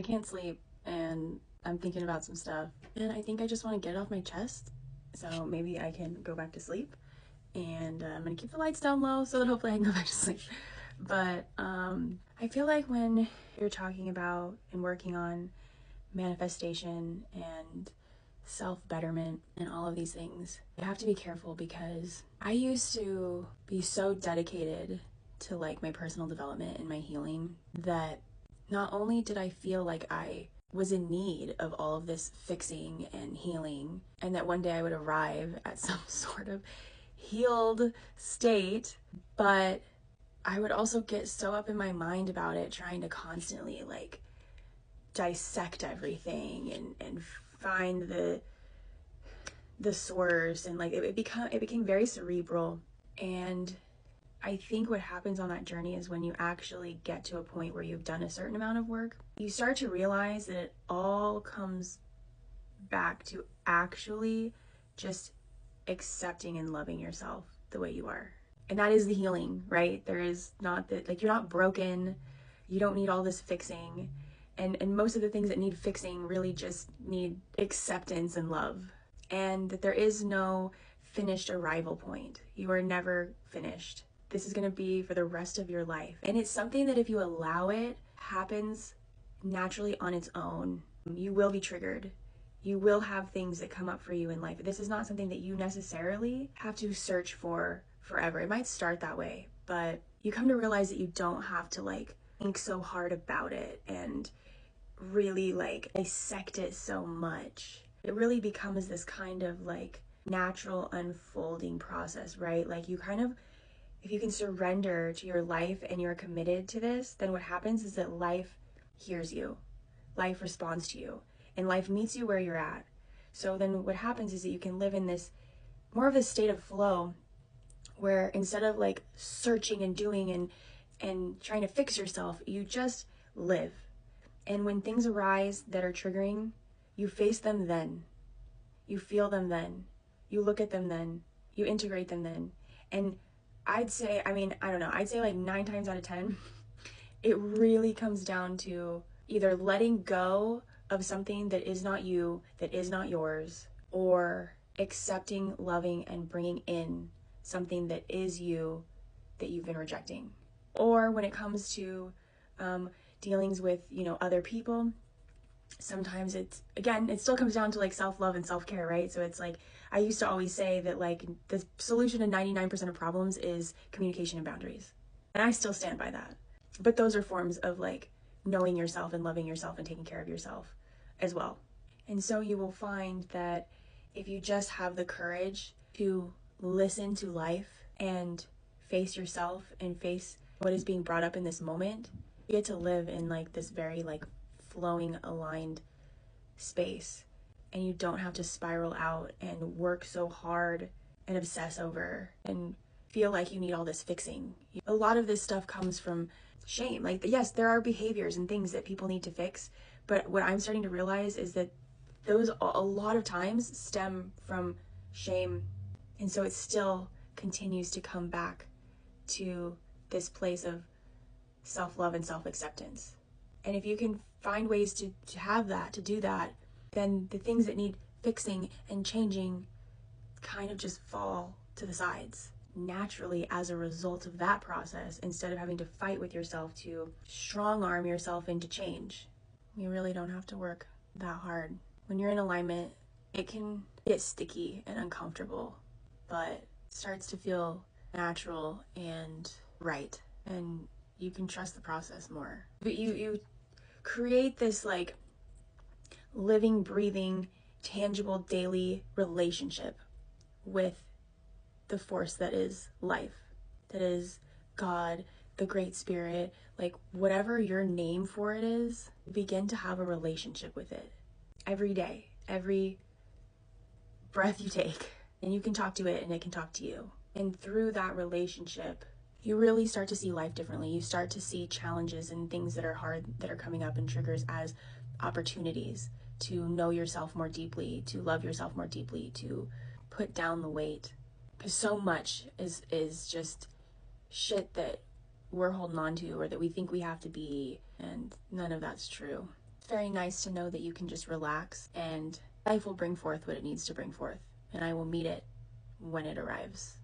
can't sleep and I'm thinking about some stuff and I think I just want to get it off my chest. So maybe I can go back to sleep, and I'm gonna keep the lights down low so that hopefully I can go back to sleep. But I feel like when you're talking about and working on manifestation and self-betterment and all of these things, you have to be careful, because I used to be so dedicated to like my personal development and my healing that not only did I feel like I was in need of all of this fixing and healing, and that one day I would arrive at some sort of healed state, but I would also get so up in my mind about it, trying to constantly like dissect everything and find the source, and like it became very cerebral. And I think what happens on that journey is when you actually get to a point where you've done a certain amount of work, you start to realize that it all comes back to actually just accepting and loving yourself the way you are. And that is the healing, right? There is not that, like, you're not broken. You don't need all this fixing. And most of the things that need fixing really just need acceptance and love. And that there is no finished arrival point. You are never finished. This is going to be for the rest of your life. And it's something that if you allow it, happens naturally on its own. You will be triggered. You will have things that come up for you in life. This is not something that you necessarily have to search for forever. It might start that way, but you come to realize that you don't have to like think so hard about it and really like dissect it so much. It really becomes this kind of like natural unfolding process, right? Like you kind of, if you can surrender to your life and you're committed to this, then what happens is that life hears you, life responds to you, and life meets you where you're at. So then what happens is that you can live in this more of a state of flow, where instead of like searching and doing and trying to fix yourself, you just live. And when things arise that are triggering, you face them then. You feel them then. You look at them then. You integrate them then. And I'd say, I don't know, I'd say like 9 times out of 10, it really comes down to either letting go of something that is not you, that is not yours, or accepting, loving, and bringing in something that is you, that you've been rejecting. Or when it comes to dealings with, other people, sometimes it still comes down to like self-love and self-care, right? So it's like, I used to always say that like the solution to 99% of problems is communication and boundaries. And I still stand by that. But those are forms of like knowing yourself and loving yourself and taking care of yourself as well. And so you will find that if you just have the courage to listen to life and face yourself and face what is being brought up in this moment, you get to live in like this very like flowing, aligned space. And you don't have to spiral out and work so hard and obsess over and feel like you need all this fixing. A lot of this stuff comes from shame. Like, yes, there are behaviors and things that people need to fix, but what I'm starting to realize is that those a lot of times stem from shame. And so it still continues to come back to this place of self-love and self-acceptance. And if you can find ways to have that, to do that, then the things that need fixing and changing kind of just fall to the sides naturally as a result of that process, instead of having to fight with yourself to strong arm yourself into change. You really don't have to work that hard. When you're in alignment, it can get sticky and uncomfortable, but it starts to feel natural and right, and you can trust the process more. But you create this like living, breathing, tangible daily relationship with the force that is life, that is God, the Great Spirit, like whatever your name for it is. Begin to have a relationship with it every day, every breath you take, and you can talk to it and it can talk to you. And through that relationship, you really start to see life differently. You start to see challenges and things that are hard, that are coming up, and triggers as opportunities to know yourself more deeply, to love yourself more deeply, to put down the weight. Because so much is just shit that we're holding on to, or that we think we have to be, and none of that's true. It's very nice to know that you can just relax and life will bring forth what it needs to bring forth, and I will meet it when it arrives.